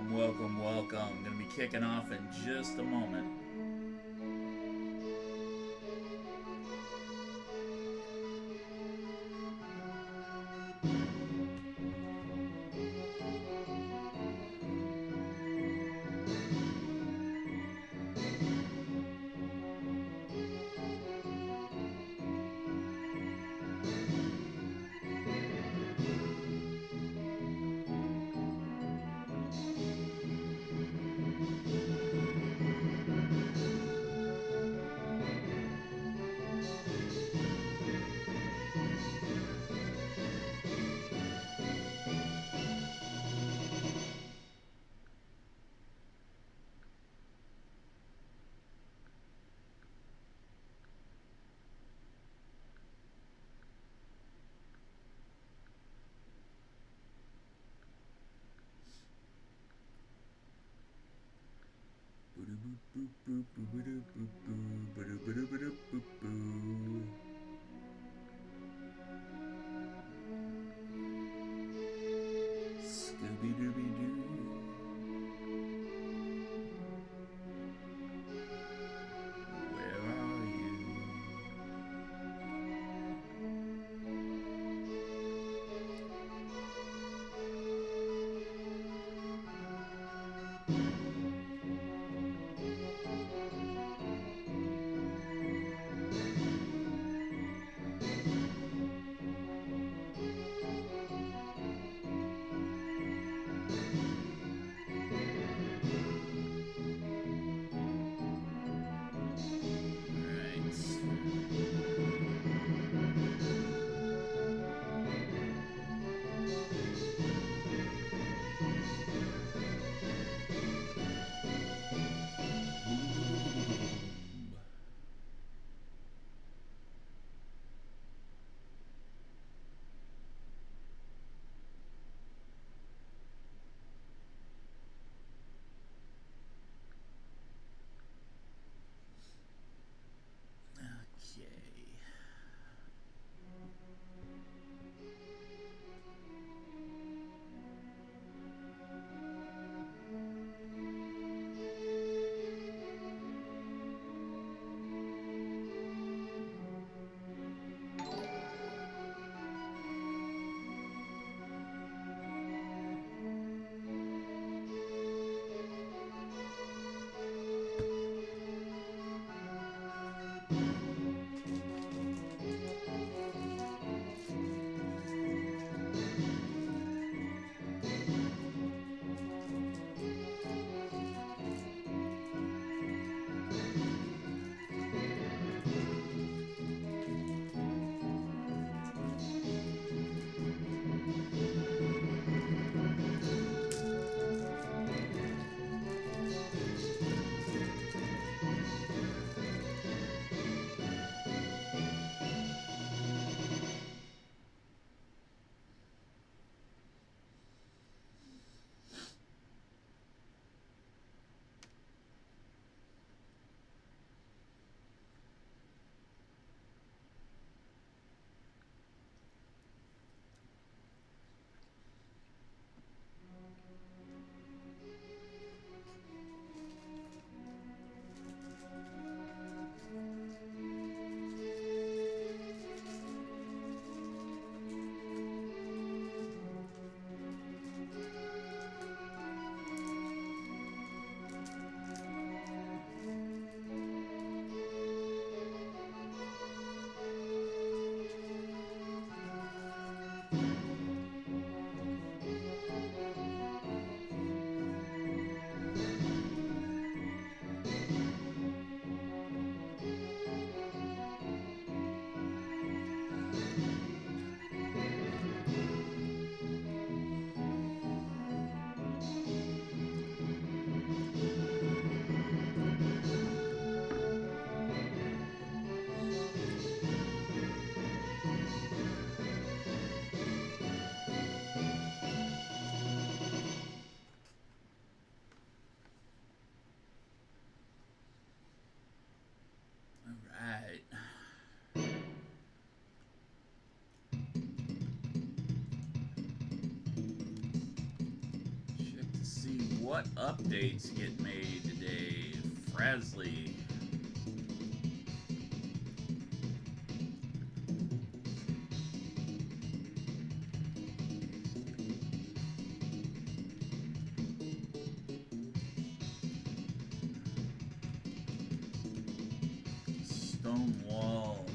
Welcome, welcome, welcome. Gonna be kicking off in just a moment. Scooby-Dooby-Doo. Where are you? what updates get made today? Frasley. Stonewall.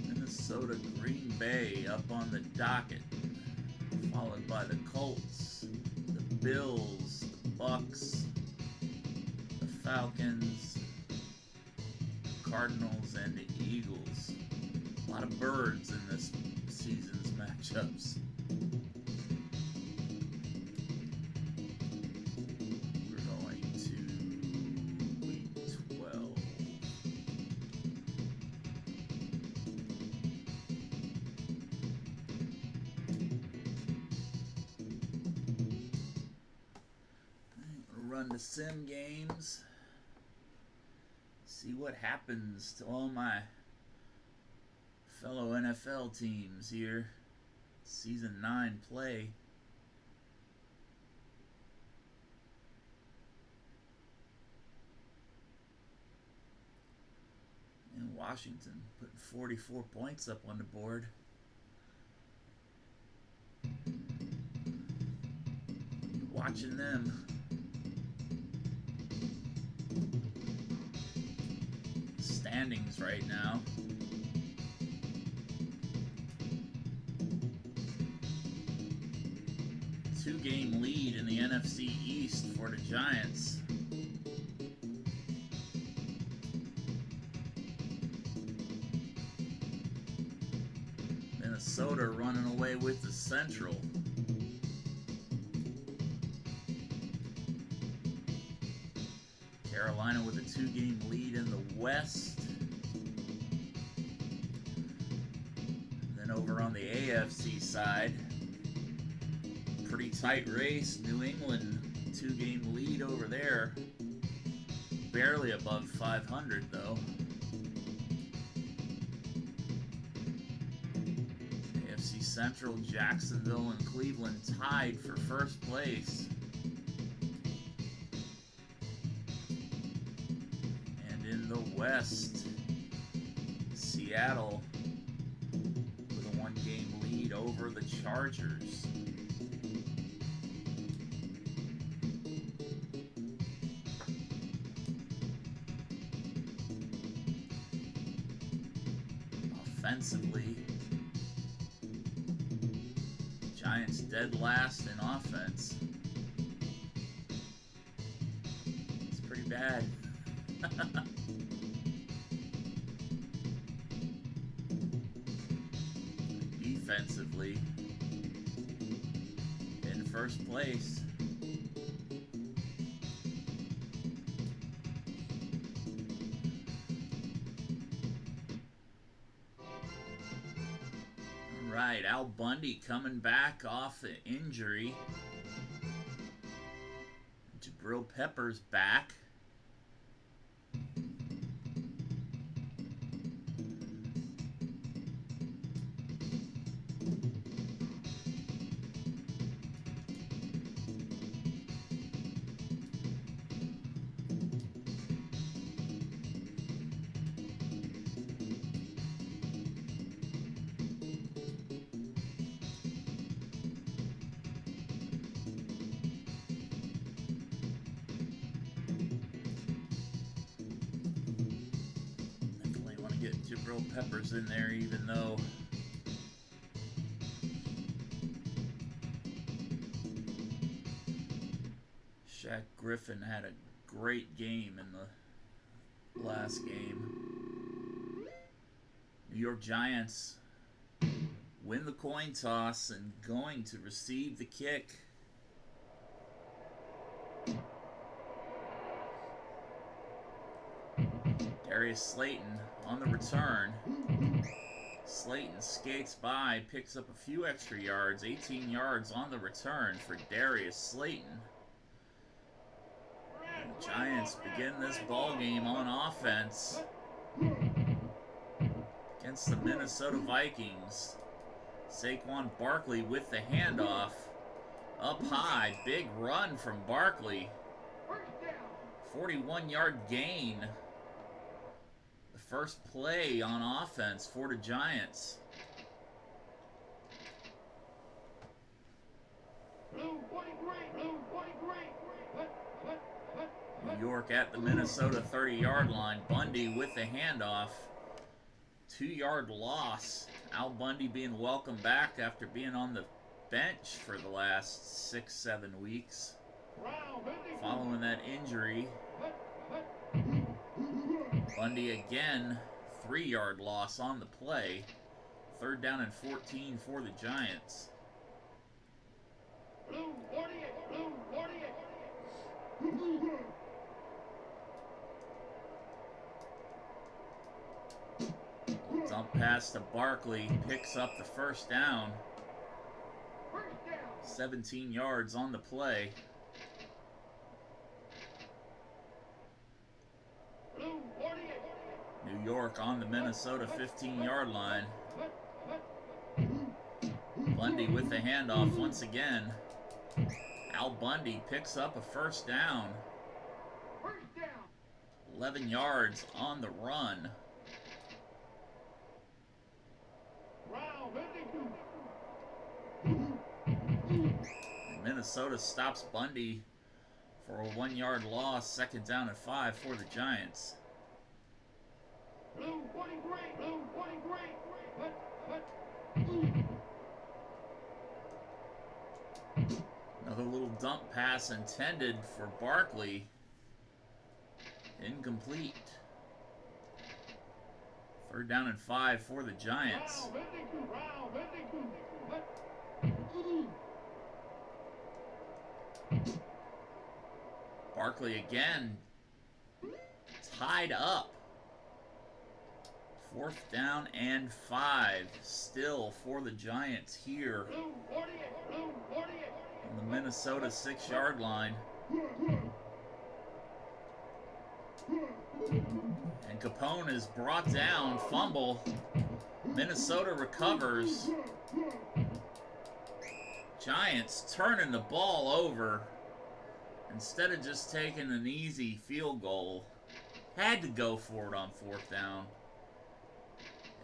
Minnesota Green Bay up on the docket, followed by the Colts, the Bills, the Bucks, the Falcons, the Cardinals, and the Eagles. A lot of birds in this season's matchups. We're going to week 12. Run the sim games, see what happens to all my fellow NFL teams here. Season 9 play. And Washington putting 44 points up on the board. Watching them. Standings right now. Two-game lead in the NFC East for the Giants. Minnesota running away with the Central. Carolina with a two-game lead in the West. And then over on the AFC side, pretty tight race. New England, two-game lead over there. Barely above 500 though. AFC Central, Jacksonville and Cleveland tied for first place. West, Seattle with a one-game lead over the Chargers. Offensively, Giants dead last in offense. It's pretty bad. Defensively, in first place. All right, Al Bundy coming back off the injury. Jabril Peppers back. Jabril Peppers in there, even though Shaq Griffin had a great game in the last game. New York Giants win the coin toss and going to receive the kick. Darius Slayton on the return. Slayton skates by, picks up a few extra yards, 18 yards on the return for Darius Slayton. And the Giants begin this ball game on offense against the Minnesota Vikings. Saquon Barkley with the handoff. Up high, big run from Barkley. 41-yard gain. The first play on offense for the Giants. New York at the Minnesota 30-yard line. Bundy with the handoff. 2-yard loss. Al Bundy being welcomed back after being on the bench for the last 6-7 weeks following that injury. Bundy again, 3-yard loss on the play. 3rd down and 14 for the Giants. Dump pass to Barkley, picks up the first down. 17 yards on the play. New York on the Minnesota 15-yard line. Bundy with the handoff once again. Al Bundy picks up a first down. 11 yards on the run. Minnesota stops Bundy for a 1-yard loss. 2nd down and 5 for the Giants. Another little dump pass intended for Barkley. Incomplete. 3rd down and 5 for the Giants. Barkley again tied up. 4th down and 5 still for the Giants here on the Minnesota 6-yard line. And Capone is brought down, fumble. Minnesota recovers. Giants turning the ball over. Instead of just taking an easy field goal, had to go for it on 4th down.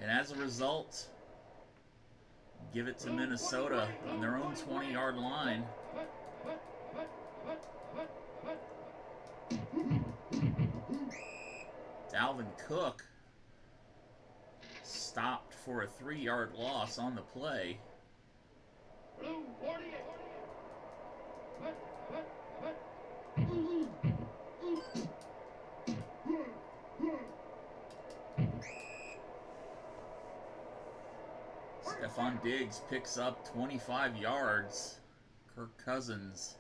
And as a result, give it to Minnesota on their own 20-yard line. Dalvin Cook stopped for a 3-yard loss on the play. Stephon Diggs picks up 25 yards. Kirk Cousins.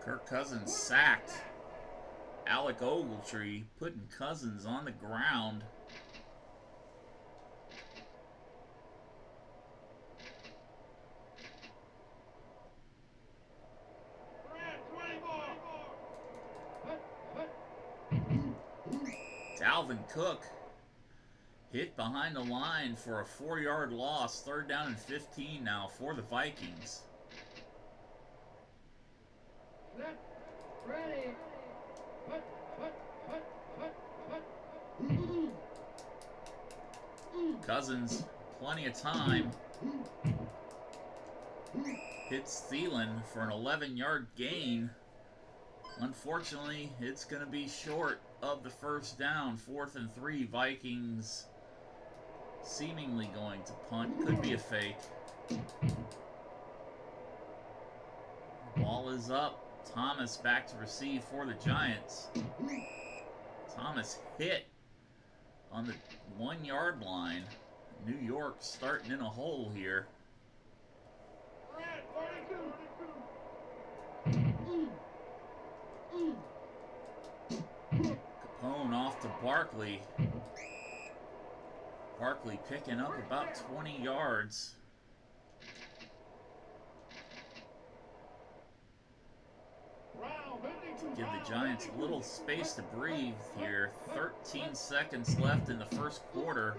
Kirk Cousins sacked. Alec Ogletree putting Cousins on the ground. Dalvin Cook hit behind the line for a 4-yard loss. 3rd down and 15 now for the Vikings. Ready. Cousins, plenty of time. Hits Thielen for an 11-yard gain. Unfortunately, it's going to be short of the first down. 4th and 3, Vikings seemingly going to punt. Could be a fake. Ball is up. Thomas back to receive for the Giants. Thomas hit on the 1-yard line. New York starting in a hole here. Capone off to Barkley. Barkley picking up about 20 yards. To give the Giants a little space to breathe here. 13 seconds left in the first quarter.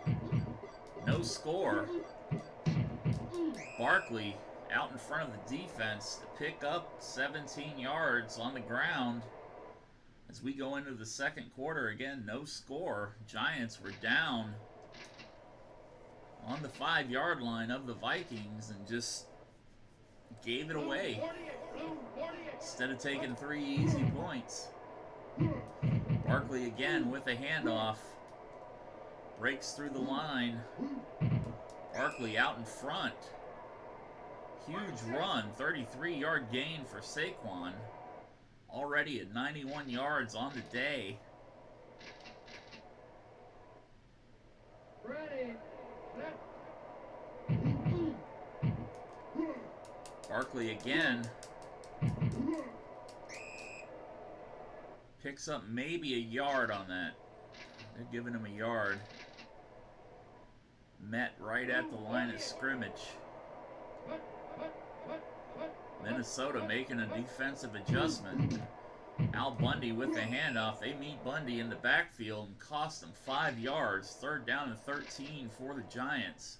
No score. Barkley out in front of the defense to pick up 17 yards on the ground. As we go into the second quarter, again, no score. Giants were down on the 5-yard line of the Vikings and just gave it away instead of taking 3 easy points. Barkley again with a handoff. Breaks through the line. Barkley out in front. Huge run, 33-yard gain for Saquon. Already at 91 yards on the day. Barkley again. Picks up maybe a yard on that. They're giving him a yard. Met right at the line of scrimmage. Minnesota making a defensive adjustment. Al Bundy with the handoff. They meet Bundy in the backfield and cost them 5 yards. 3rd down and 13 for the Giants.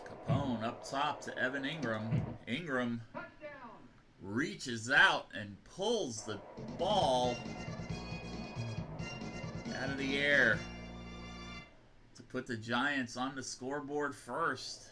Capone up top to Evan Ingram. Ingram reaches out and pulls the ball out of the air to put the Giants on the scoreboard first.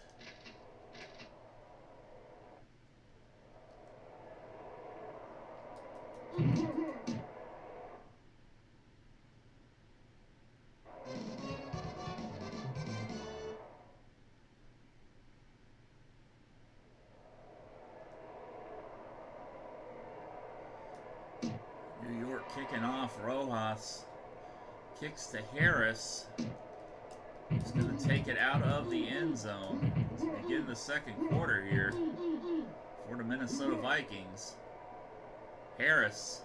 New York kicking off. Rojas kicks to Harris. He's going to take it out of the end zone to begin the second quarter here for the Minnesota Vikings. Harris.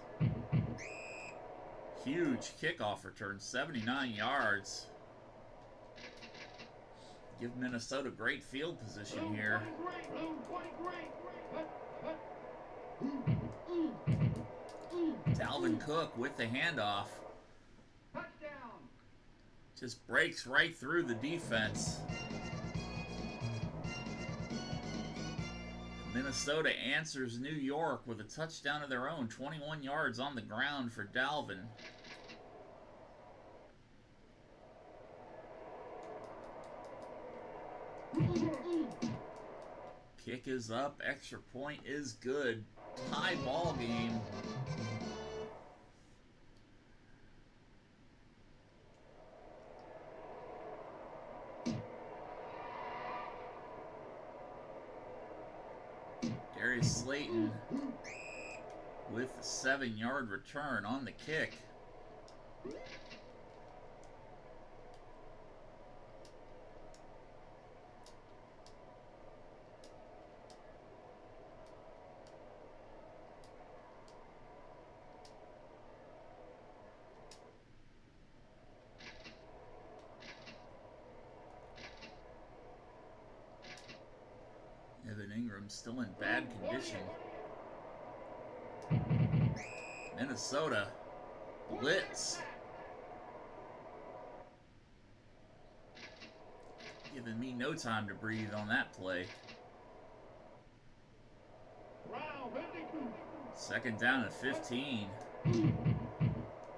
Huge kickoff return, 79 yards. Give Minnesota great field position here. Dalvin Cook with the handoff. Just breaks right through the defense. Minnesota answers New York with a touchdown of their own. 21 yards on the ground for Dalvin. Kick is up. Extra point is good. Tie ball game. Darius Slayton with a 7-yard return on the kick. Evan Ingram still in bad condition. Minnesota blitz. Giving me no time to breathe on that play. 2nd down and 15.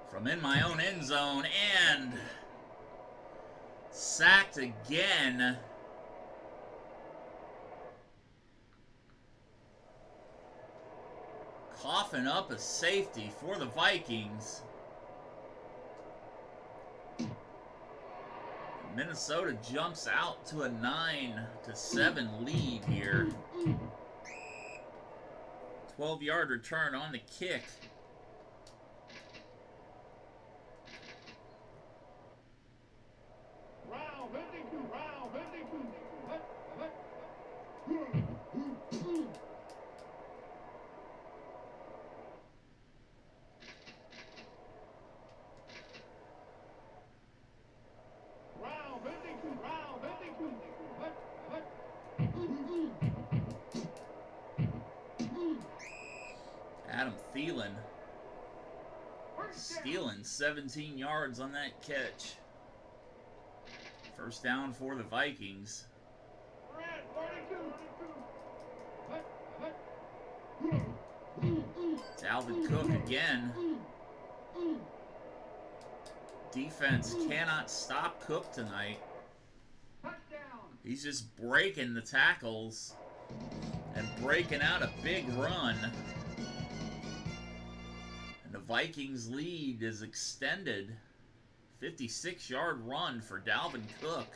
From in my own end zone and sacked again. Coughing up a safety for the Vikings. Minnesota jumps out to a 9-7 lead here. 12-yard return on the kick. Adam Thielen stealing 17 yards on that catch. First down for the Vikings. Dalvin Cook again. Defense cannot stop Cook tonight. He's just breaking the tackles and breaking out a big run. And the Vikings lead is extended. 56-yard run for Dalvin Cook.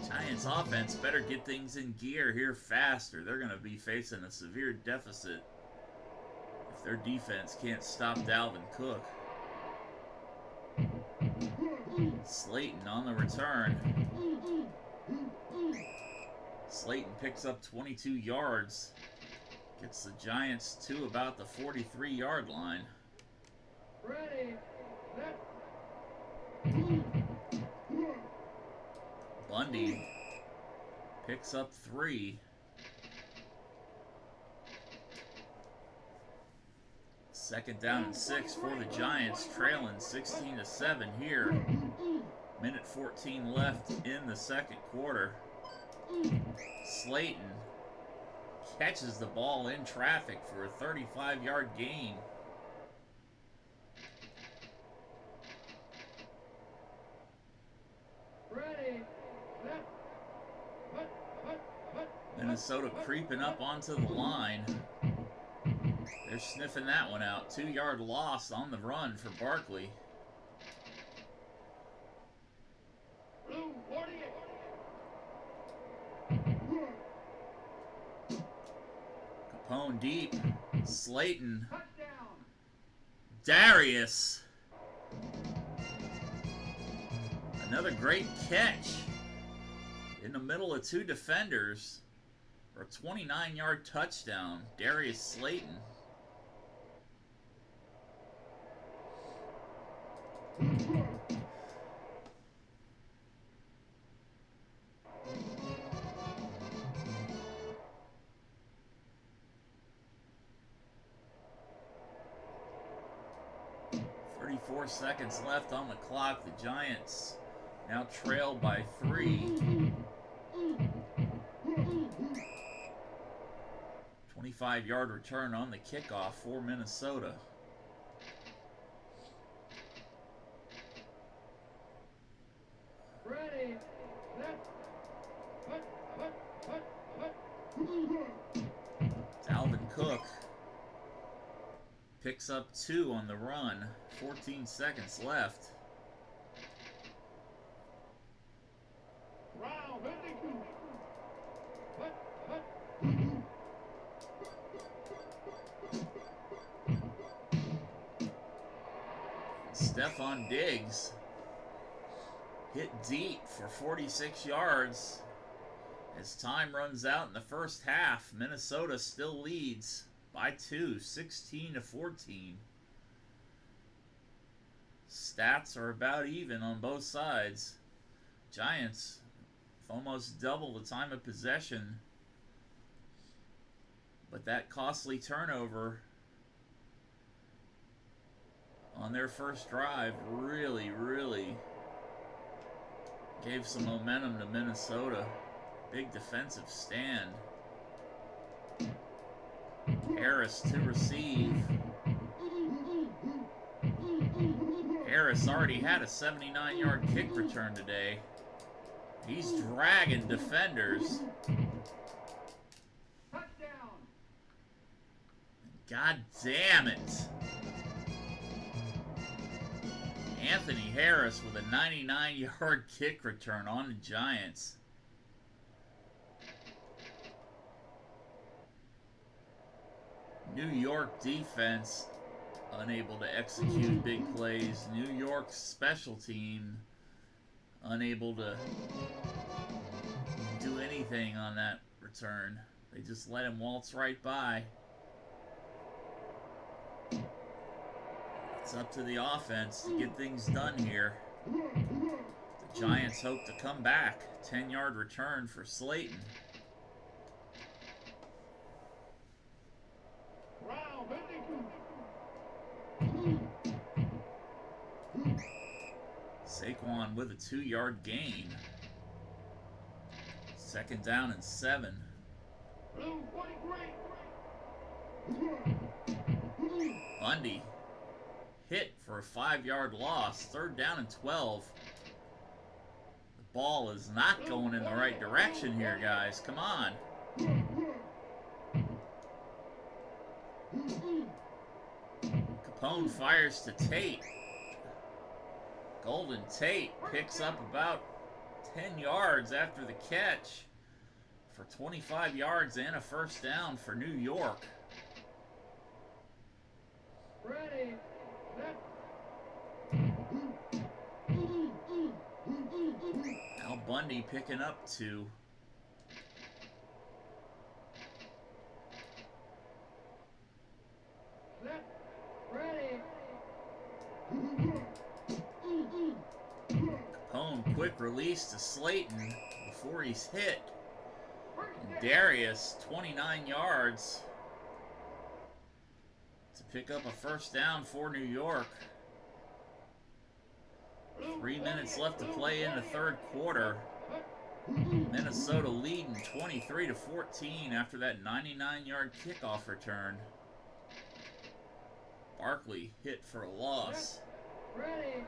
Giants offense better get things in gear here faster. They're going to be facing a severe deficit if their defense can't stop Dalvin Cook. Slayton on the return. Slayton picks up 22 yards. Gets the Giants to about the 43-yard line. Ready. Bundy picks up 3. Second down and 6 for the Giants, trailing 16-7 here. Minute 14 left in the second quarter. Slayton catches the ball in traffic for a 35-yard gain. Minnesota creeping up onto the line. They're sniffing that one out. 2-yard loss on the run for Barkley. Capone deep. Slayton. Darius. Another great catch in the middle of 2 defenders for a 29-yard touchdown. Darius Slayton. Seconds left on the clock. The Giants now trailed by 3. 25-yard return on the kickoff for Minnesota. Ready. Dalvin Cook picks up 2 on the run. 14 seconds left. Stephon Diggs hit deep for 46 yards. As time runs out in the first half, Minnesota still leads by 2, 16-14. Stats are about even on both sides. Giants almost double the time of possession. But that costly turnover on their first drive really gave some momentum to Minnesota. Big defensive stand. Harris to receive. Harris already had a 79-yard kick return today. He's dragging defenders. God damn it. Anthony Harris with a 99-yard kick return on the Giants. New York defense unable to execute big plays. New York's special team unable to do anything on that return. They just let him waltz right by. It's up to the offense to get things done here. The Giants hope to come back. 10-yard return for Slayton. Saquon with a 2-yard gain. 2nd down and 7. Bundy hit for a 5-yard loss. 3rd down and 12. The ball is not going in the right direction here, guys. Come on. Capone fires to Tate. Golden Tate picks up about 10 yards after the catch for 25 yards and a 1st down for New York. Ready. Al Bundy picking up 2. Set. Ready. Capone quick release to Slayton before he's hit. And Darius 29 yards to pick up a 1st down for New York. 3 minutes left to play in the 3rd quarter. Minnesota leading 23-14 after that 99-yard kickoff return. Barkley hit for a loss. Ready.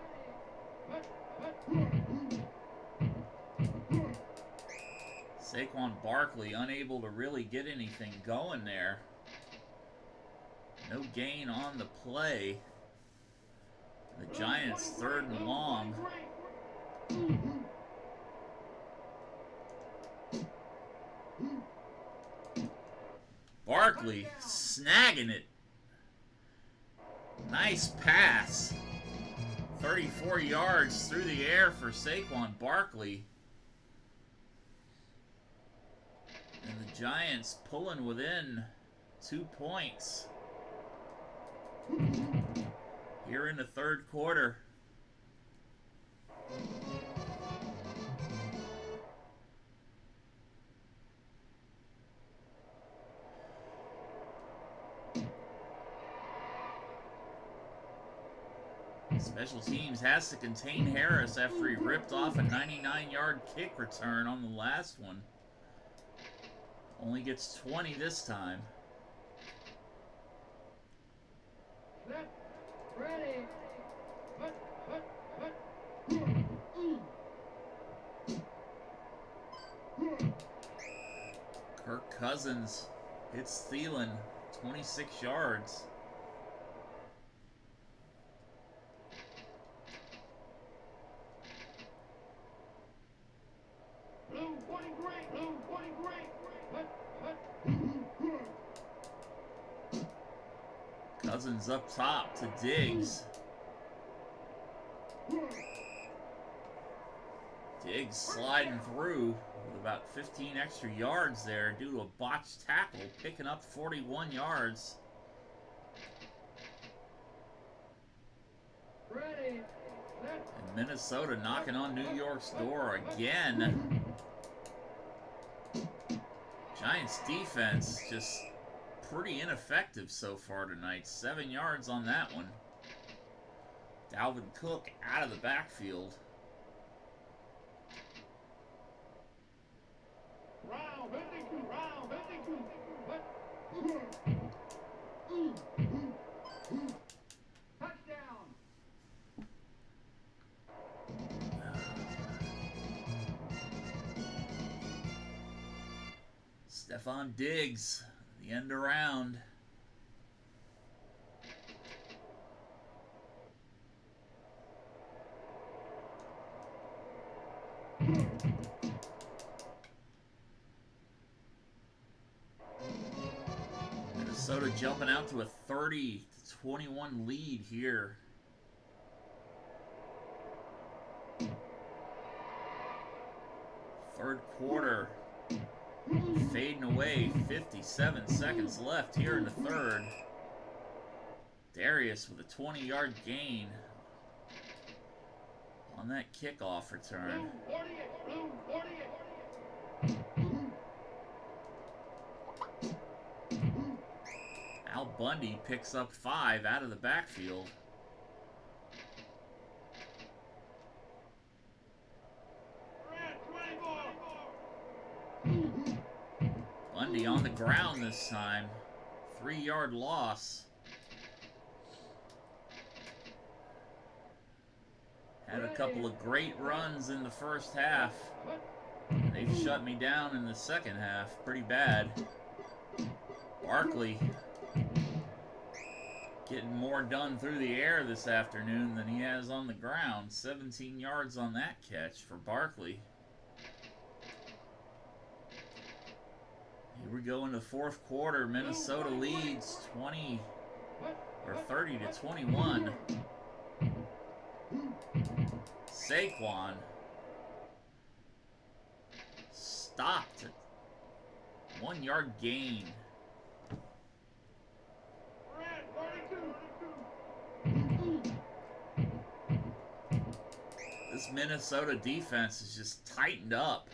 Saquon Barkley unable to really get anything going there. No gain on the play. The Giants 3rd and long. Barkley snagging it. Nice pass. 34 yards through the air for Saquon Barkley. And the Giants pulling within 2 points here in the 3rd quarter. Special teams has to contain Harris after he ripped off a 99-yard kick return on the last one. Only gets 20 this time. Set. Ready. Kirk Cousins hits Thielen 26 yards. Cousins up top to Diggs. Diggs sliding through with about 15 extra yards there due to a botched tackle, picking up 41 yards. Ready. And Minnesota knocking on New York's door again. Giants defense just pretty ineffective so far tonight. 7 yards on that one. Dalvin Cook out of the backfield. Touchdown. Stephon Diggs, the end around. Minnesota jumping out to a 30-21 lead here. Third quarter fading away. 57 seconds left here in the third. Darius with a 20-yard gain on that kickoff return. Al Bundy picks up 5 out of the backfield. Bundy on the ground this time. 3-yard loss. Had a couple of great runs in the first half. They've shut me down in the second half pretty bad. Barkley getting more done through the air this afternoon than he has on the ground. 17 yards on that catch for Barkley. Here we go in the fourth quarter. Minnesota leads 30-21. Saquon stopped at 1-yard gain. This Minnesota defense is just tightened up.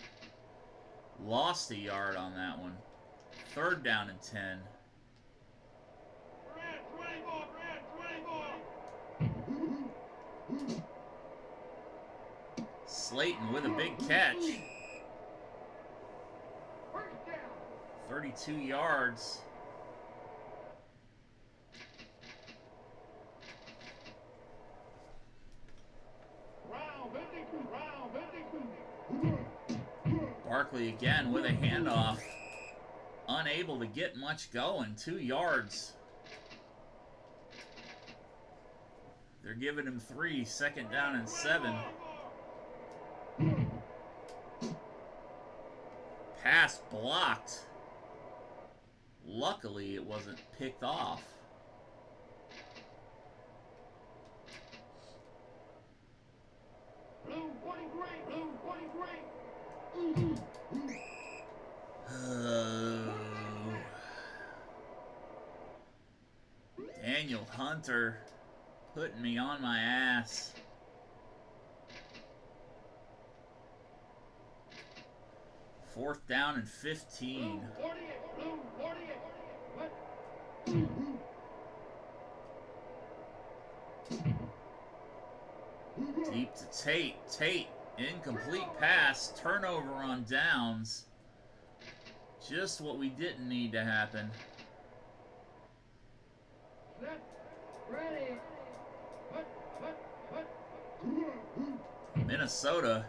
Lost a yard on that one. Third down and 10. Slayton with a big catch. 32 yards. Barkley again with a handoff. Unable to get much going. 2 yards. They're giving him 3. Second down and 7. Pass blocked. Luckily, it wasn't picked off. Daniel Hunter putting me on my ass. Fourth down and 15. Deep to Tate. Tate, incomplete pass. Turnover on downs. Just what we didn't need to happen. Minnesota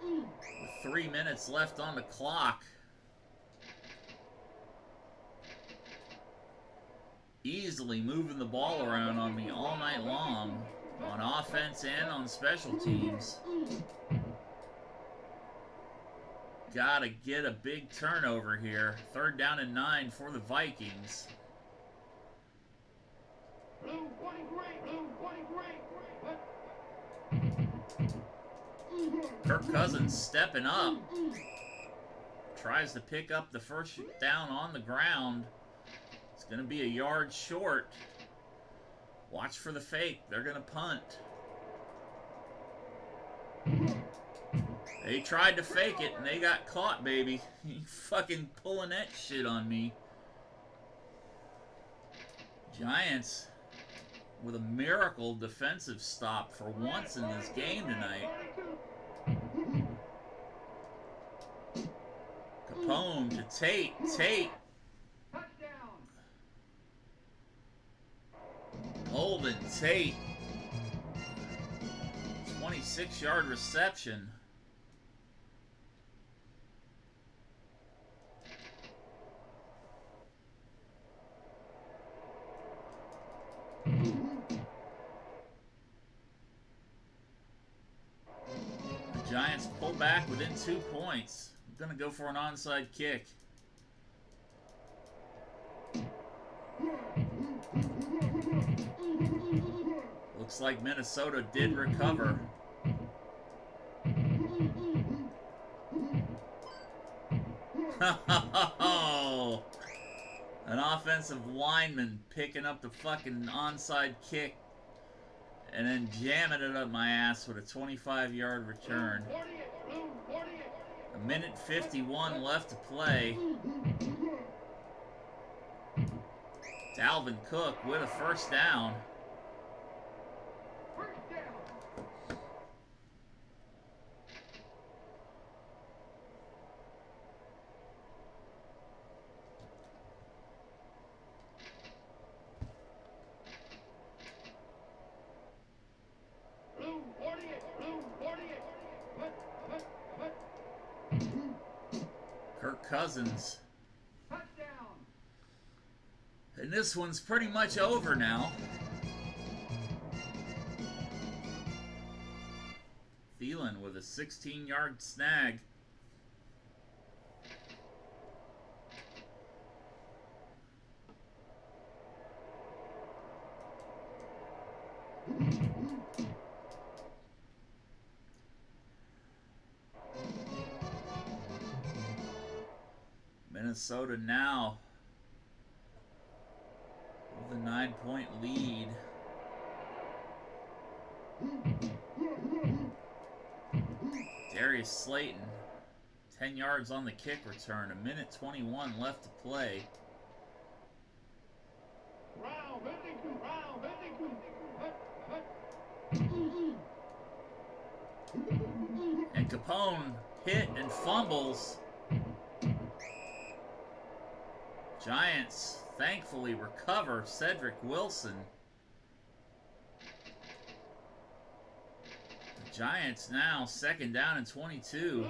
with 3 minutes left on the clock. Easily moving the ball around on me all night long, on offense and on special teams. Gotta get a big turnover here. Third down and 9 for the Vikings. Kirk Cousins stepping up. Tries to pick up the first down on the ground. It's going to be a yard short. Watch for the fake. They're going to punt. They tried to fake it and they got caught, baby. You fucking pulling that shit on me. Giants with a miracle defensive stop for once in this game tonight. Capone to Tate. Tate. Golden Tate. 26-yard reception. The Giants pull back within 2 points. I'm gonna go for an onside kick. Looks like Minnesota did recover. An offensive lineman picking up the fucking onside kick and then jamming it up my ass with a 25-yard return. A minute 51 left to play. Dalvin Cook with a first down. Kirk Cousins. And this one's pretty much over now. Thielen with a 16-yard snag. Minnesota now with a 9-point lead. Darius Slayton, 10 yards on the kick return. A minute 21 left to play. And Capone hit and fumbles. Giants thankfully recover Cedric Wilson. The Giants now second down and 22.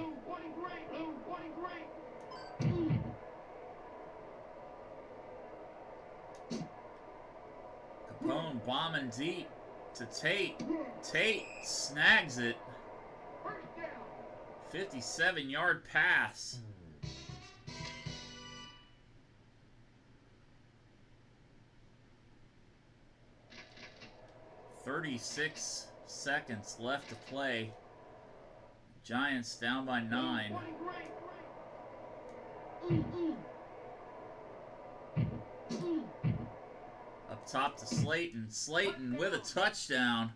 Capone bombing deep to Tate. Tate snags it. 57-yard pass. 36 seconds left to play. Giants down by 9. Up top to Slayton. Slayton with a touchdown.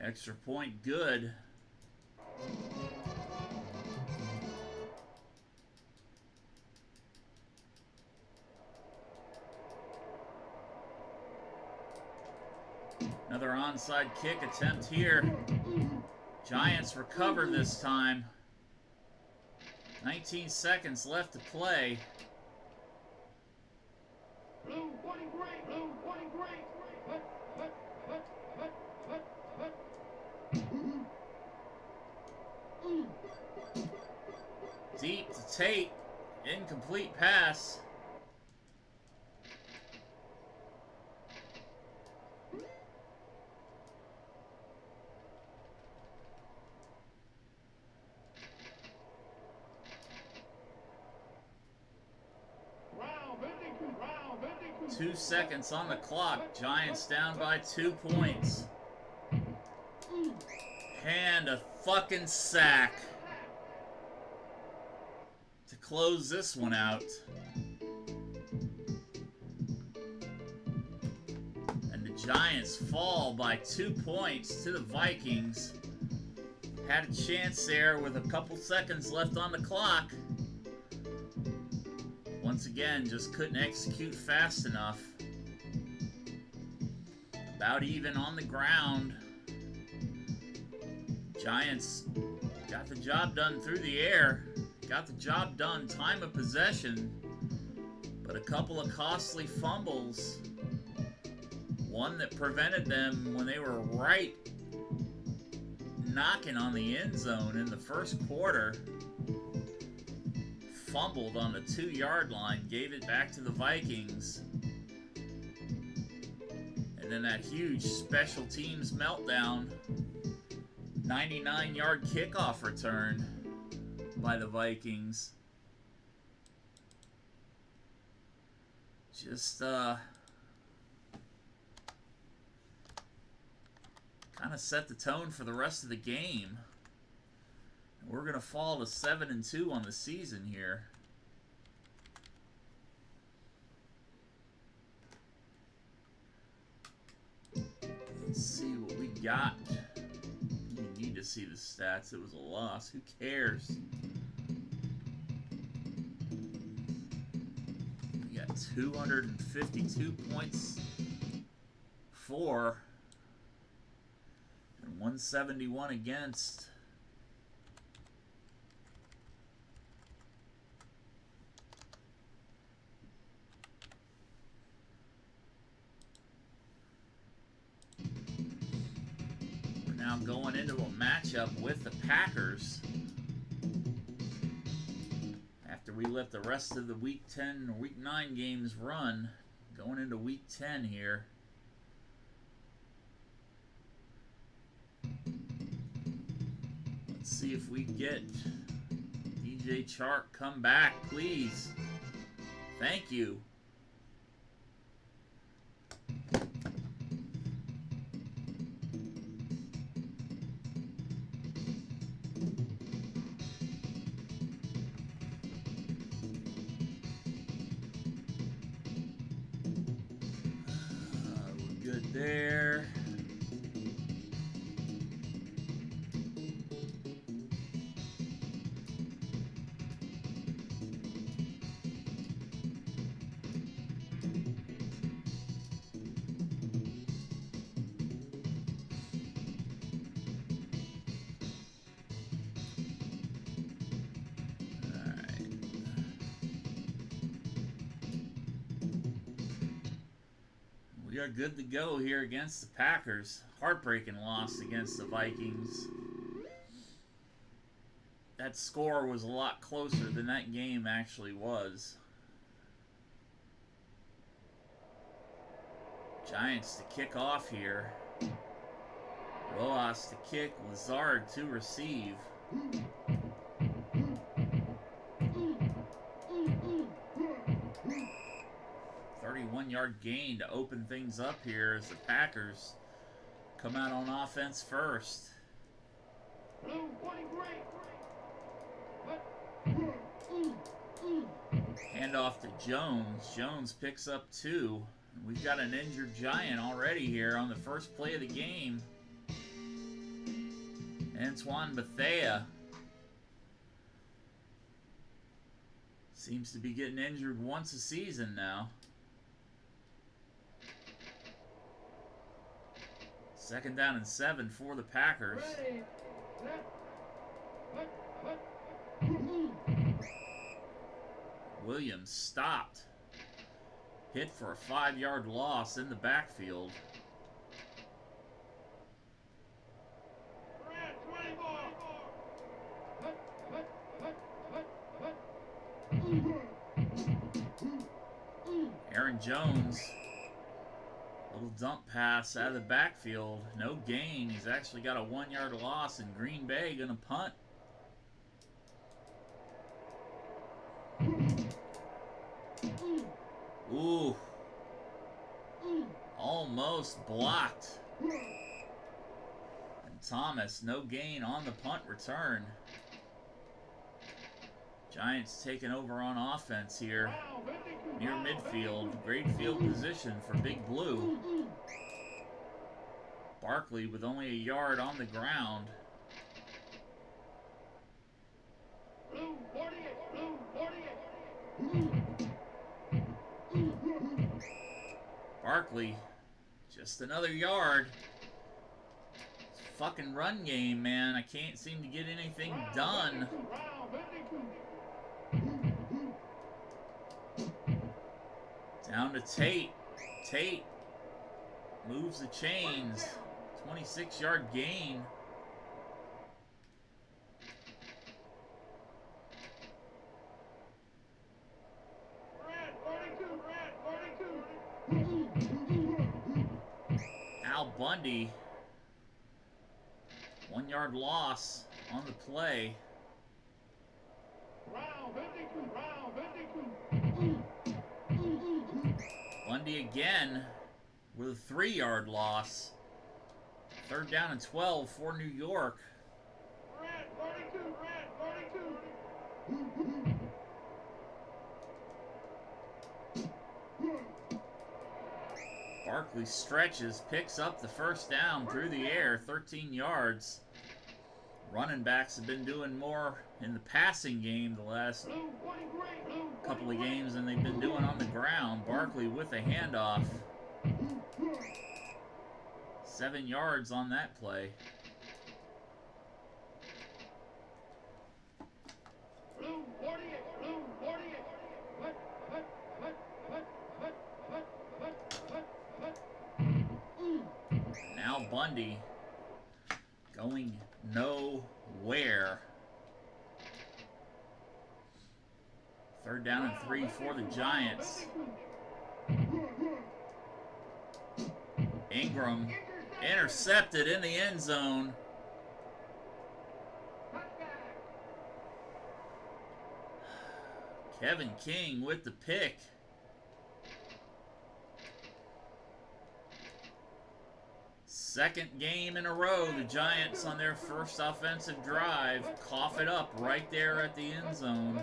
Extra point good. Another onside kick attempt here. Giants recover this time. 19 seconds left to play. Deep to Tate. Incomplete pass. Two seconds on the clock. Giants down by 2 points. And a fucking sack to close this one out. And the Giants fall by 2 points to the Vikings. Had a chance there with a couple seconds left on the clock. Once again, just couldn't execute fast enough. About even on the ground. Giants got the job done through the air. Got the job done time of possession. But a couple of costly fumbles. One that prevented them when they were right knocking on the end zone in the first quarter. Fumbled on the 2-yard line, gave it back to the Vikings. And then that huge special teams meltdown. 99-yard kickoff return by the Vikings. Just kind of set the tone for the rest of the game. We're going to fall to 7-2 on the season here. Let's see what we got. You need to see the stats. It was a loss. Who cares? We got 252 points for and 171 against. Now going into a matchup with the Packers after we let the rest of the Week 10 or Week 9 games run, going into Week 10 here. Let's see if we get DJ Chark come back, please. Thank you. There. We are good to go here against the Packers. Heartbreaking loss against the Vikings. That score was a lot closer than that game actually was. Giants to kick off here. Rojas to kick. Lazard to receive. 31-yard gain to open things up here as the Packers come out on offense first. Handoff to Jones. Jones picks up 2. We've got an injured Giant already here on the first play of the game. Antoine Bethea seems to be getting injured once a season now. Second down and 7 for the Packers. Williams stopped. Hit for a 5-yard loss in the backfield. Aaron Jones. Little dump pass out of the backfield. No gain. He's actually got a 1-yard loss, and Green Bay going to punt. Ooh. Almost blocked. And Thomas, no gain on the punt return. Giants taking over on offense here near midfield. Great field position for Big Blue. Barkley with only a yard on the ground. Barkley, just another yard. Fucking run game, man. I can't seem to get anything done. Down to Tate. Tate moves the chains. 26-yard gain. Al Bundy, 1 yard loss on the play. Bundy again with a 3 yard loss. 3rd down and 12 for New York. Barkley stretches, picks up the 1st down through the air, 13 yards. Running backs have been doing more in the passing game the last couple of games than they've been doing on the ground. Barkley with a handoff. 7 yards on that play. Now Bundy going nowhere. 3rd down and 3 for the Giants. Ingram intercepted in the end zone. Kevin King with the pick. Second game in a row, the Giants on their first offensive drive cough it up right there at the end zone.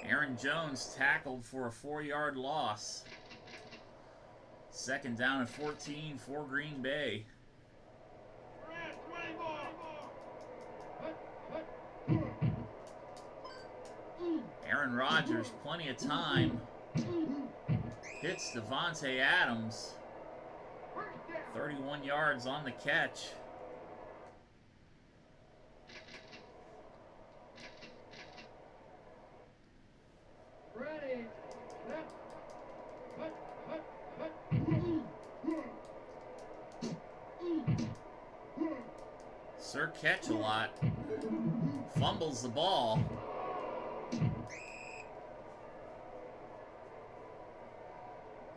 Aaron Jones tackled for a 4-yard loss. 2nd down and 14 for Green Bay. Aaron Rodgers, plenty of time. Hits Devontae Adams. 31 yards on the catch. Ready. Sir Catch-a-Lot fumbles the ball.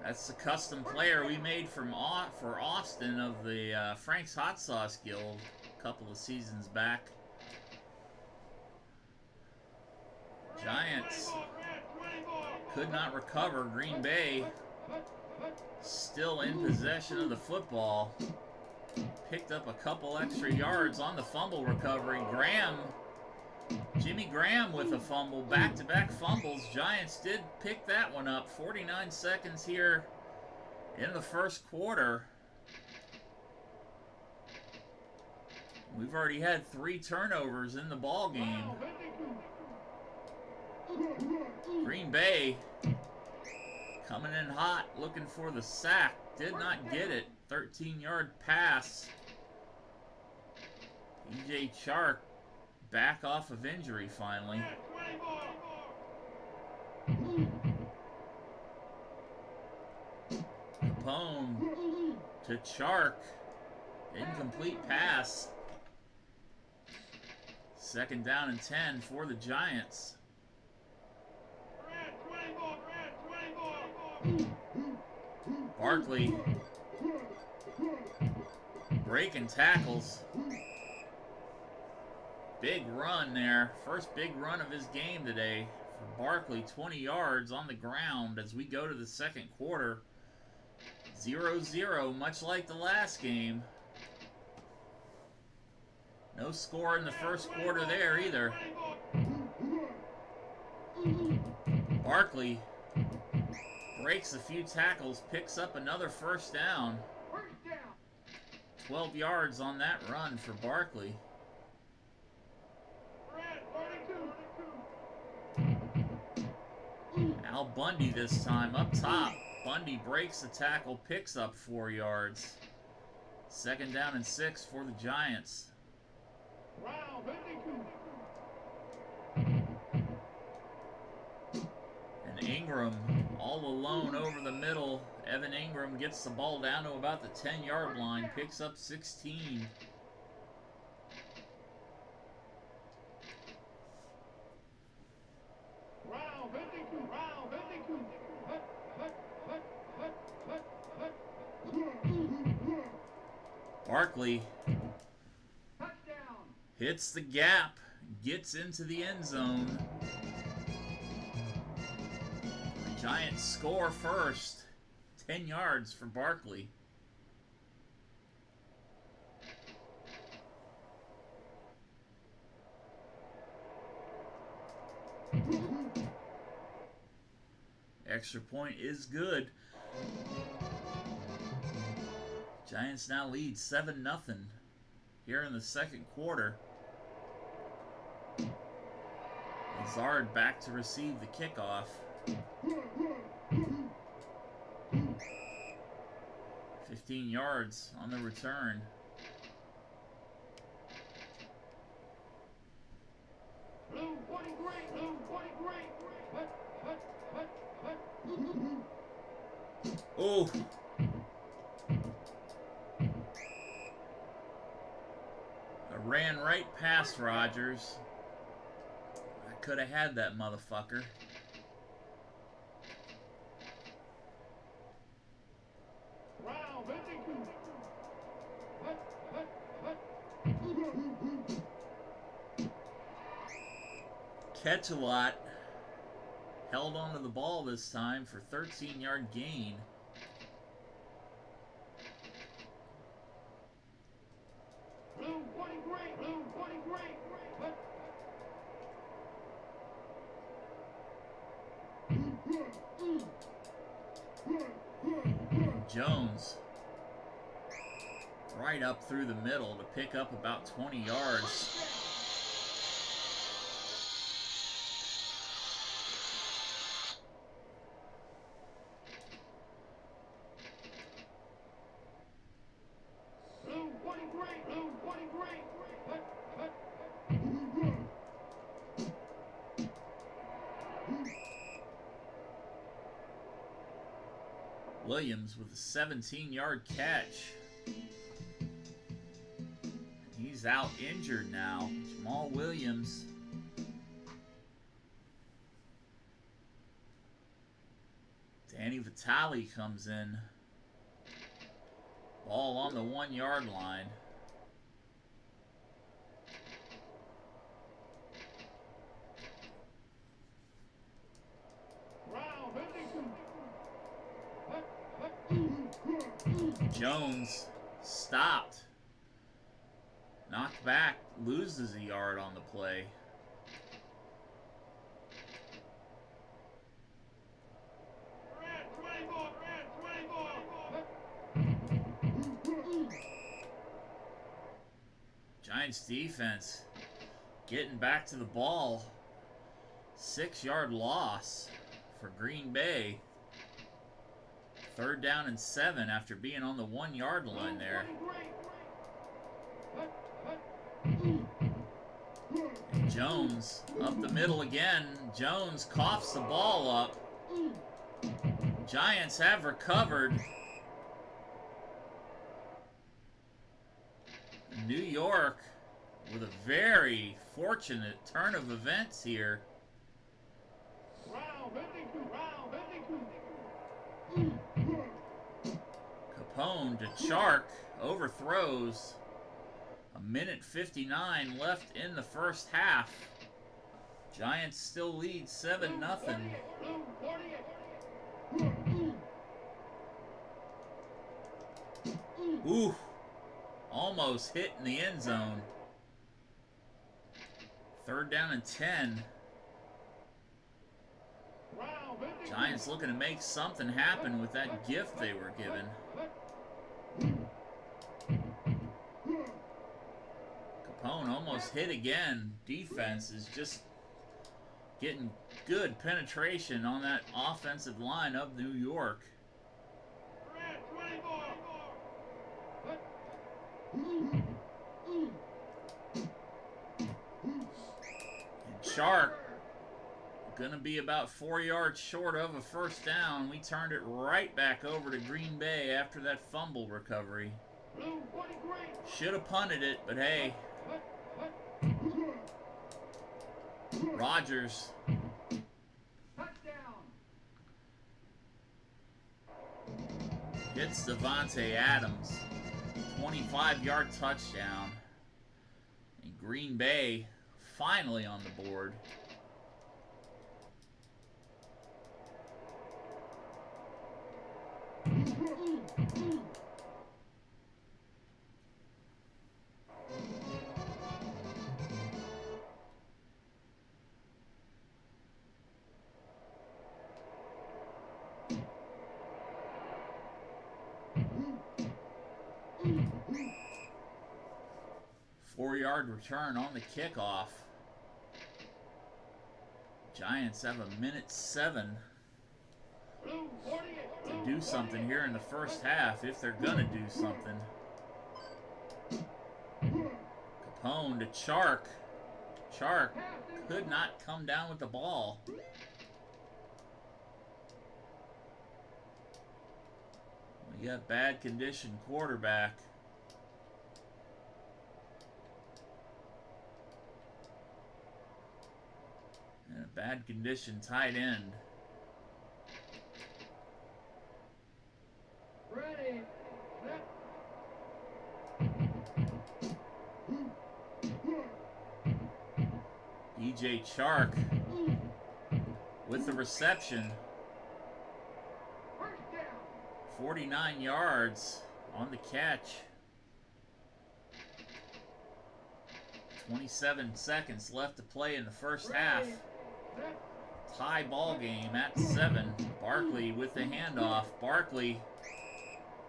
That's the custom player we made for Austin of the Frank's Hot Sauce Guild a couple of seasons back. Giants could not recover. Green Bay still in possession of the football. Picked up a couple extra yards on the fumble recovery. Jimmy Graham with a fumble, back-to-back fumbles. Giants did pick that one up. 49 seconds here in the first quarter. We've already had 3 turnovers in the ball game. Green Bay coming in hot, looking for the sack. Did not get it. 13-yard pass. E.J. Chark back off of injury finally. Capone to Chark. Incomplete pass. 2nd down and 10 for the Giants. Barkley breaking tackles. Big run there. First big run of his game today for Barkley. 20 yards on the ground as we go to the second quarter. 0-0, much like the last game. No score in the first quarter there either. Barkley breaks a few tackles, picks up another 1st down. 12 yards on that run for Barkley. Al Bundy this time up top. Bundy breaks the tackle, picks up 4 yards. 2nd down and 6 for the Giants. And Ingram all alone over the middle. Evan Ingram gets the ball down to about the 10-yard line, picks up 16. Barkley Touchdown. hits the gap, gets into the end zone. The Giants score first. 10 yards for Barkley. Extra point is good. Giants now lead 7-0 here in the second quarter. Lazard back to receive the kickoff. 15 yards on the return. Oh. I ran right past Rodgers. I could have had that motherfucker. Catch a lot. Held onto the ball this time for 13-yard gain. Jones right up through the middle to pick up about 20 yards. Williams with a 17-yard catch. He's out injured now. Jamal Williams. Danny Vitale comes in. Ball on the 1-yard line. Jones stopped. Knocked back. Loses a yard on the play. Giants defense getting back to the ball. 6-yard loss for Green Bay. 3rd down and 7 after being on the 1-yard line there. And Jones up the middle again. Jones coughs the ball up. Giants have recovered. New York with a very fortunate turn of events here. Capone to Chark, overthrows. 1:59 left in the first half. Giants still lead 7-0. Ooh, almost hit in the end zone. 3rd down and 10. Giants looking to make something happen with that gift they were given. Capone almost hit again. Defense is just getting good penetration on that offensive line of New York. And Chark gonna be about 4 yards short of a first down. We turned it right back over to Green Bay after that fumble recovery. Should have punted it, but hey. Rodgers. Hits Devontae Adams. 25-yard touchdown. And Green Bay finally on the board. Four-yard return on the kickoff. Giants have a minute 7 to do something here in the first half if they're gonna do something. Capone to Chark. Chark could not come down with the ball. We got bad condition quarterback. And a bad condition tight end. Ready, set. DJ Chark with the reception. First down. 49 yards on the catch. 27 seconds left to play in the first half. Ready, set. Tie ball game at 7. Barkley with the handoff. Barkley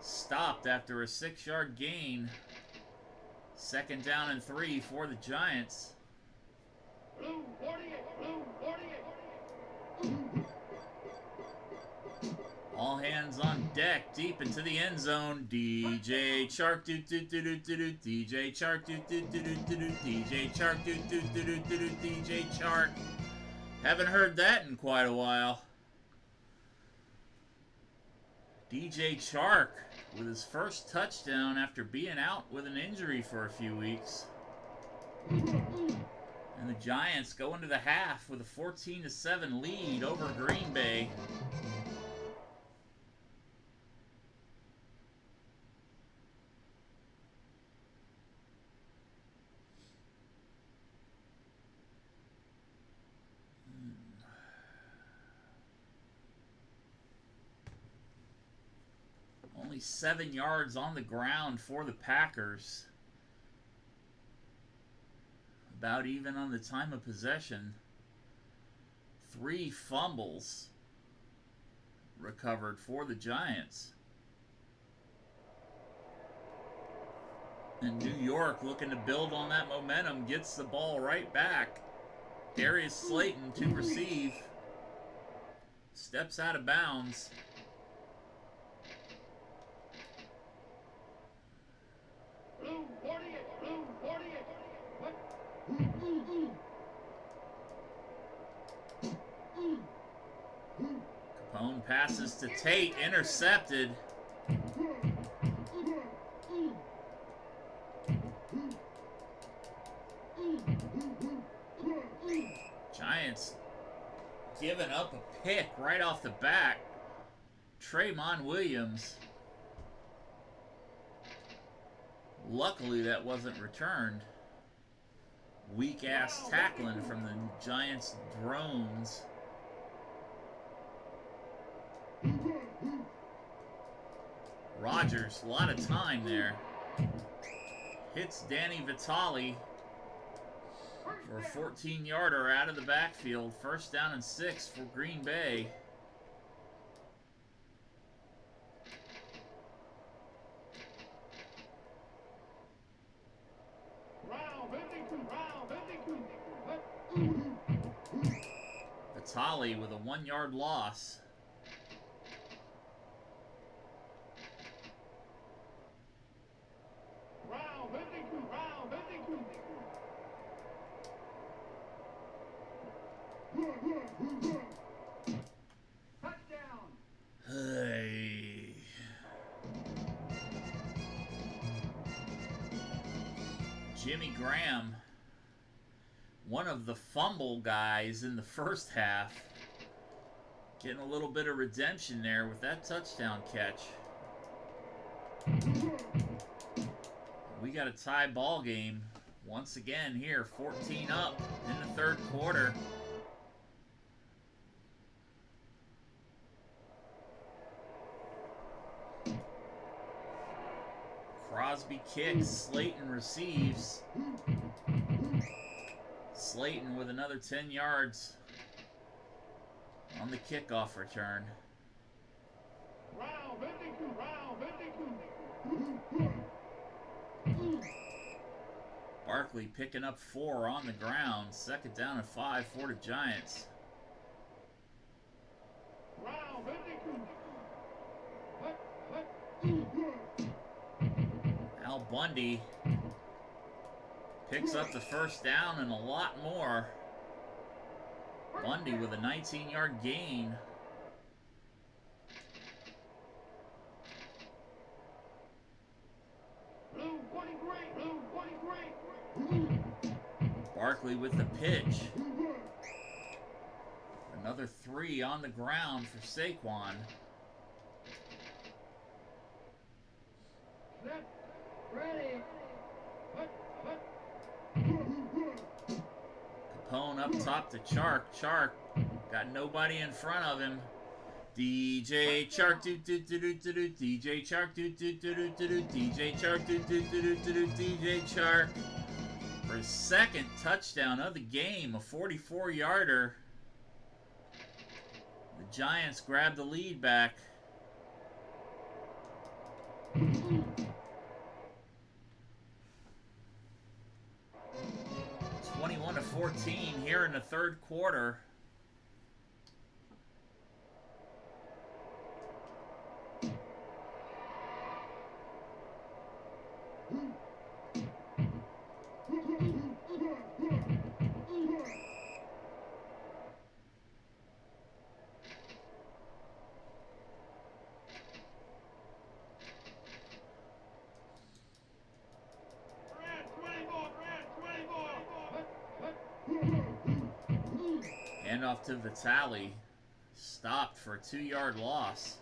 stopped after a 6-yard gain. Second down and 3 for the Giants. Blue 48, blue 48. All hands on deck, deep into the end zone. DJ Chark, do do do do do do. DJ Chark, do do do do do do. DJ Chark, do do do do do do. DJ Chark. Haven't heard that in quite a while. DJ Chark with his first touchdown after being out with an injury for a few weeks. And the Giants go into the half with a 14-7 lead over Green Bay. Only 7 yards on the ground for the Packers. About even on the time of possession. 3 fumbles recovered for the Giants. And New York, looking to build on that momentum, gets the ball right back. Darius Slayton to receive. Steps out of bounds. Blue 48, blue 48. What? Capone passes to Tate, intercepted. Giants giving up a pick right off the bat. Tremont Williams. Luckily that wasn't returned. Weak ass tackling from the Giants drones. Rodgers, a lot of time there. Hits Danny Vitale for a 14-yarder out of the backfield. First down and 6 for Green Bay. Vitale with a 1-yard loss. Touchdown. Hey. Jimmy Graham, one of the fumble guys in the first half, getting a little bit of redemption there with that touchdown catch. got a tie ball game once again here. 14 up in the third quarter. Crosby kicks, Slayton receives. Slayton with another 10 yards on the kickoff return. Barkley picking up 4 on the ground. Second down and 5 for the Giants. Al Bundy picks up the first down and a lot more. Bundy with a 19-yard gain. Barkley with the pitch. Another 3 on the ground for Saquon. Ready. Capone up top to Chark. Chark got nobody in front of him. DJ Chark, do do do do do do. DJ Chark, do do do do do do. DJ Chark, do do do do do do. DJ Chark for his second touchdown of the game, a 44-yarder. The Giants grab the lead back. 21-14 here in the third quarter. Handoff to Vitale. Stopped for a 2-yard loss.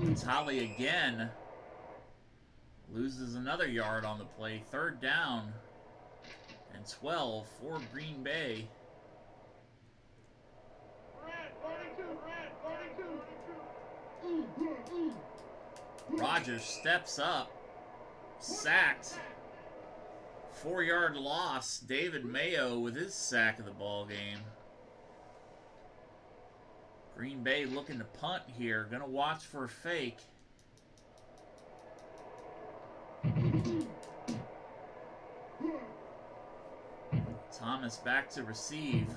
Vitale again loses another yard on the play. Third down and 12 for Green Bay. Rodgers steps up, sacked, 4-yard loss. David Mayo with his sack of the ball game. Green Bay looking to punt here, gonna watch for a fake. Thomas back to receive.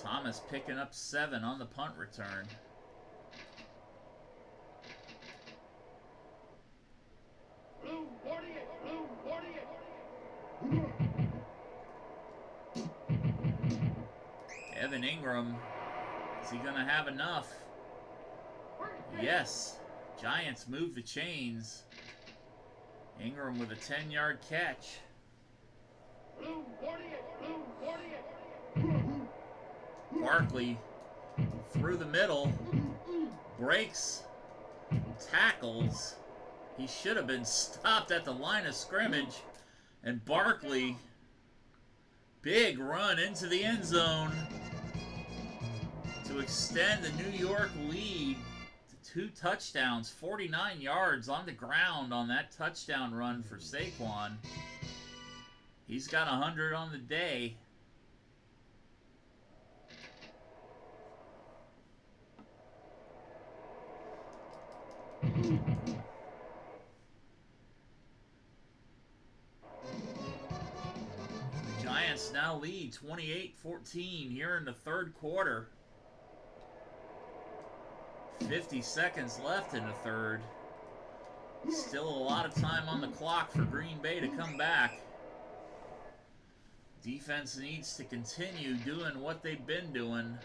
Thomas picking up 7 on the punt return. Evan Ingram, is he gonna have enough? Yes. Giants move the chains. Ingram with a 10-yard catch. Barkley through the middle, breaks, tackles. He should have been stopped at the line of scrimmage. And Barkley, big run into the end zone to extend the New York lead to 2 touchdowns, 49 yards on the ground on that touchdown run for Saquon. He's got 100 on the day. The Giants now lead 28-14 here in the third quarter. 50 seconds left in the third. Still a lot of time on the clock for Green Bay to come back. Defense needs to continue doing what they've been doing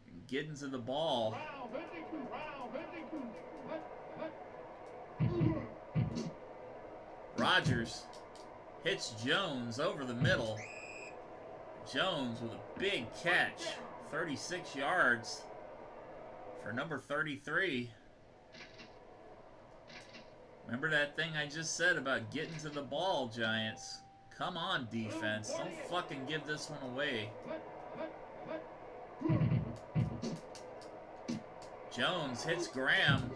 and getting to the ball. Rodgers hits Jones over the middle. Jones with a big catch, 36 yards for number 33. Remember that thing I just said about getting to the ball, Giants? Come on, defense. Don't fucking give this one away. Jones hits Graham.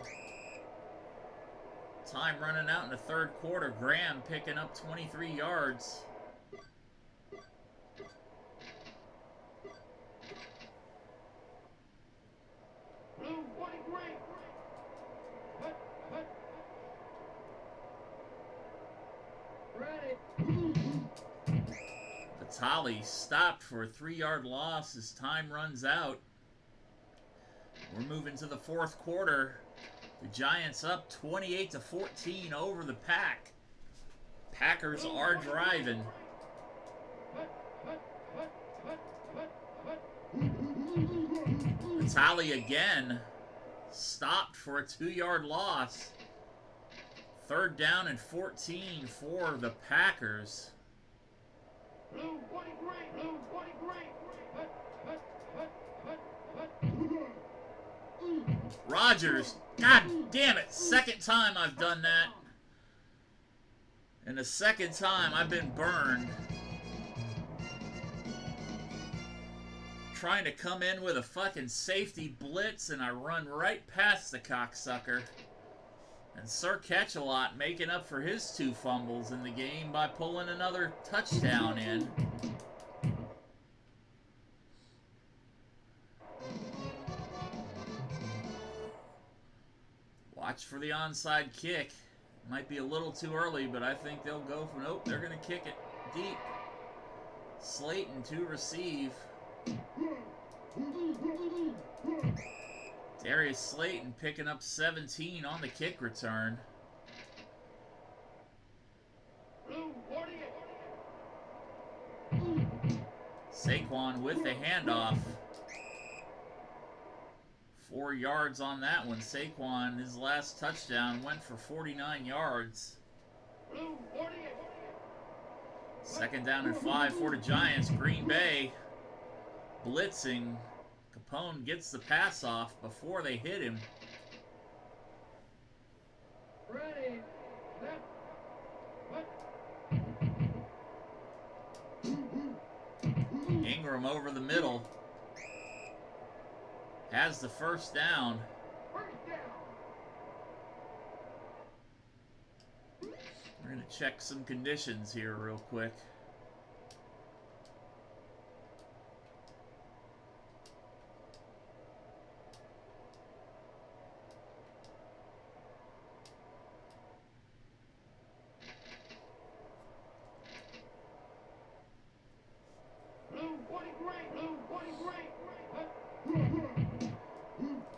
Time running out in the third quarter. Graham picking up 23 yards. Vitale stopped for a 3-yard loss as time runs out. We're moving to the fourth quarter. The Giants up 28-14 over the Pack. Packers are driving. Vitale again stopped for a 2-yard loss. 3rd down and 14 for the Packers. Rodgers, god damn it, second time I've done that. And the second time I've been burned. Trying to come in with a fucking safety blitz and I run right past the cocksucker. And Sir Catch-A-Lot making up for his 2 fumbles in the game by pulling another touchdown in. Watch for the onside kick. Might be a little too early, but I think they'll go for... Nope, they're going to kick it deep. Slayton to receive. Darius Slayton picking up 17 on the kick return. Saquon with the handoff. 4 yards on that one. Saquon, his last touchdown, went for 49 yards. 2nd down and 5 for the Giants. Green Bay blitzing. Capone gets the pass off before they hit him. Ready. Ingram over the middle. Has the first down. We're going to check some conditions here real quick.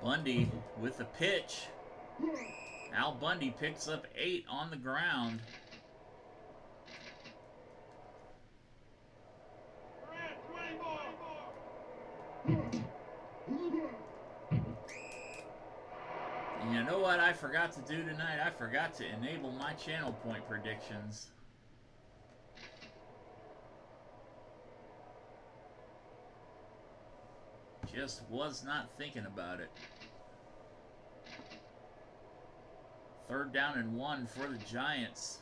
Bundy with the pitch. Al Bundy picks up 8 on the ground. And you know what I forgot to do tonight? I forgot to enable my channel point predictions. Just was not thinking about it. 3rd down and 1 for the Giants.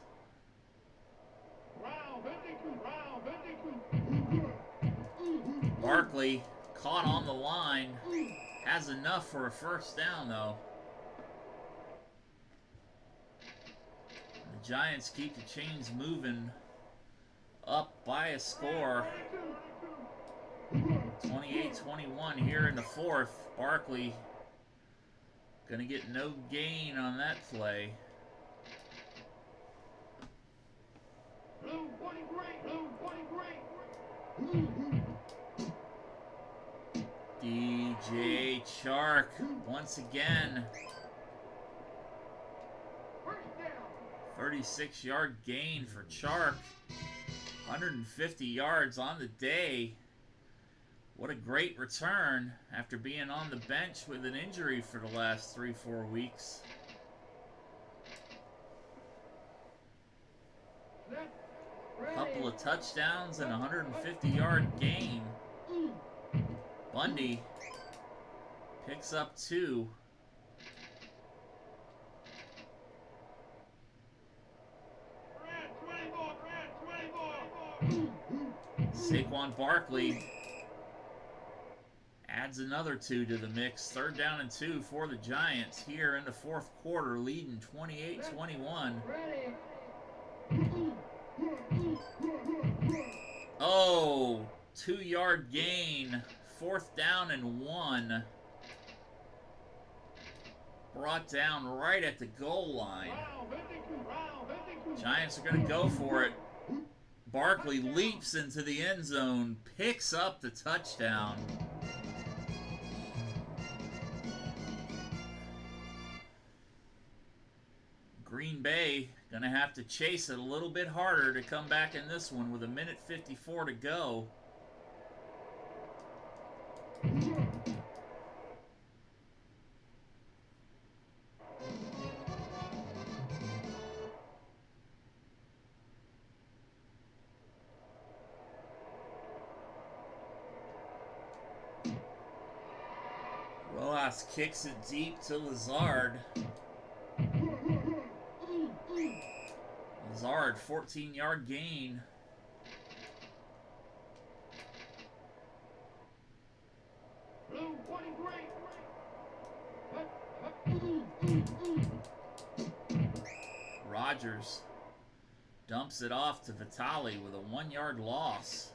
Barkley caught on the line. Has enough for a first down, though. The Giants keep the chains moving up by a score. 28-21 here in the 4th. Barkley gonna get no gain on that play. DJ Chark once again. 36-yard gain for Chark. 150 yards on the day. What a great return after being on the bench with an injury for the last 3-4 weeks. couple of touchdowns and a 150-yard game. Bundy picks up 2. Saquon Barkley adds another 2 to the mix. 3rd down and 2 for the Giants here in the 4th quarter, leading 28-21. Oh, 2-yard gain. 4th down and 1. Brought down right at the goal line. Giants are going to go for it. Barkley leaps into the end zone, picks up the touchdown. Green Bay going to have to chase it a little bit harder to come back in this one with 1:54 to go. Rojas kicks it deep to Lazard. Lazard, 14-yard gain. Rodgers dumps it off to Vitale with a 1-yard loss.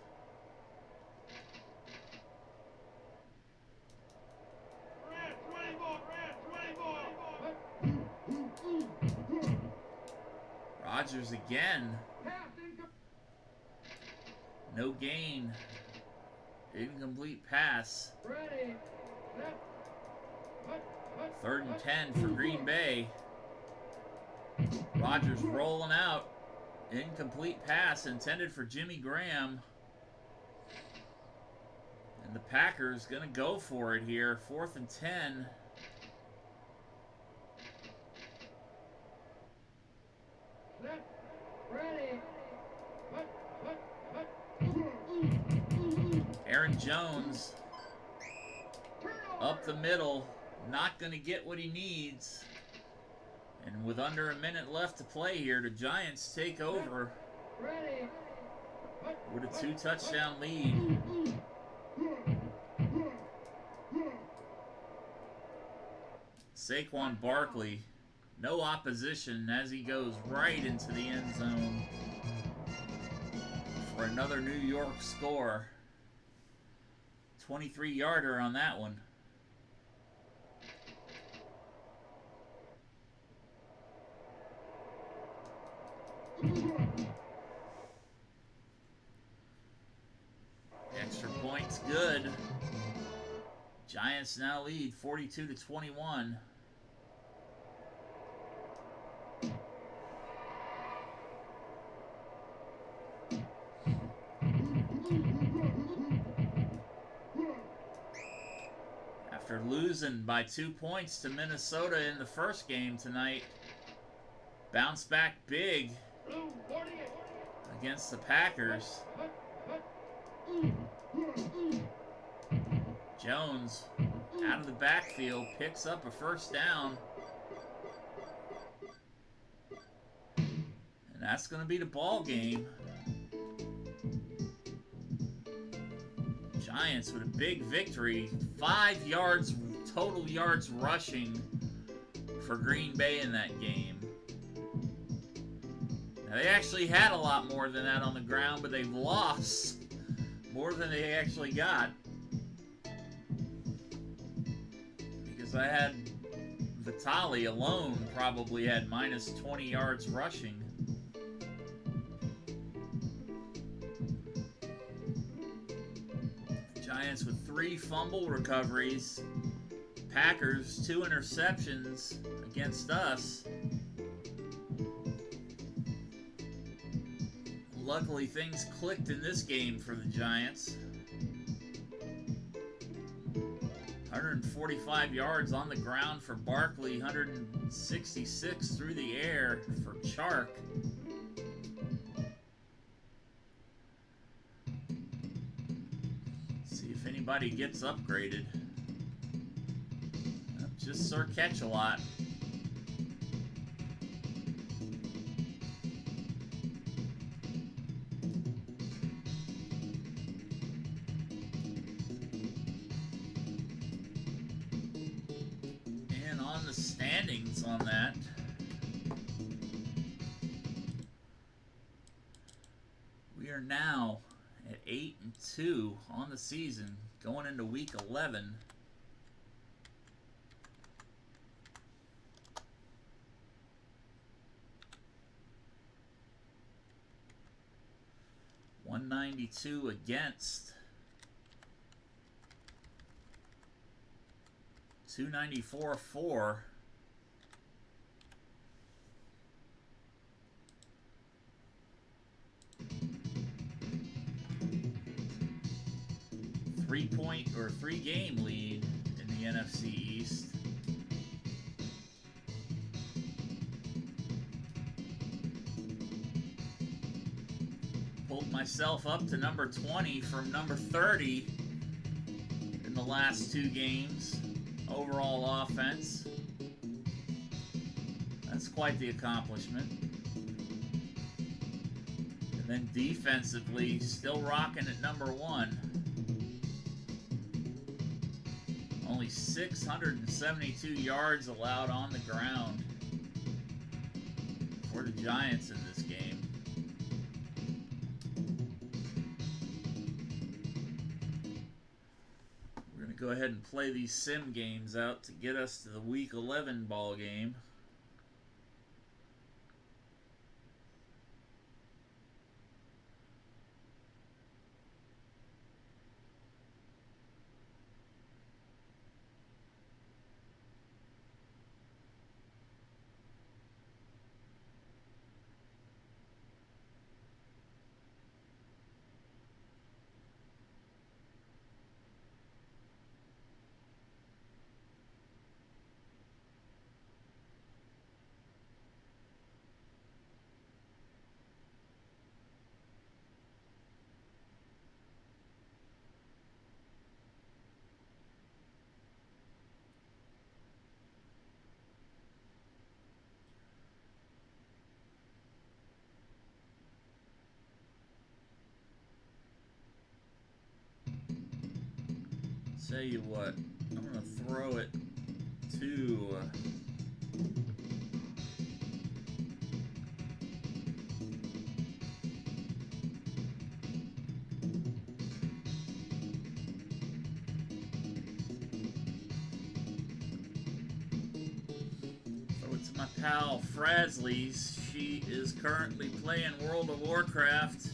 Rodgers again. No gain. Incomplete pass. 3rd and 10 for Green Bay. Rodgers rolling out. Incomplete pass intended for Jimmy Graham. And the Packers going to go for it here. 4th and 10. Aaron Jones up the middle, not going to get what he needs. And with under a minute left to play here, the Giants take over with a 2-touchdown lead. Saquon Barkley, no opposition as he goes right into the end zone for another New York score. 23-yarder on that one. Extra point's good. Giants now lead 42-21. After losing by 2 points to Minnesota in the first game tonight, bounce back big against the Packers. Jones out of the backfield picks up a 1st down. And that's going to be the ball game. Giants with a big victory. 5 yards, total yards rushing for Green Bay in that game. Now, they actually had a lot more than that on the ground, but they've lost more than they actually got. Because I had Vitale alone probably had minus 20 yards rushing. Giants with 3 fumble recoveries. Packers 2 interceptions against us. Luckily, things clicked in this game for the Giants. 145 yards on the ground for Barkley. 166 through the air for Chark. if anybody gets upgraded. Just Sir Catch-A-Lot. And on the standings on that, we are now at 8-2 on the season, going into week 11. $192 against, $294 for. Three-game lead in the NFC East. Pulled myself up to number 20 from number 30 in the last 2 games. Overall offense. That's quite the accomplishment. And then defensively, still rocking at number 1. Only 672 yards allowed on the ground for the Giants in this game. We're going to go ahead and play these sim games out to get us to the Week 11 ball game. Tell you what, I'm going to throw it to my pal Frasley's. She is currently playing World of Warcraft.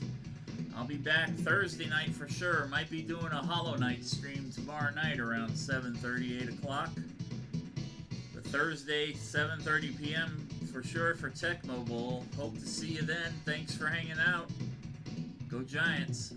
I'll be back Thursday night for sure. Might be doing a Hollow Knight stream tomorrow night around 7:30, 8 o'clock. But Thursday, 7:30 p.m. for sure for Tecmo Bowl. Hope to see you then. Thanks for hanging out. Go Giants.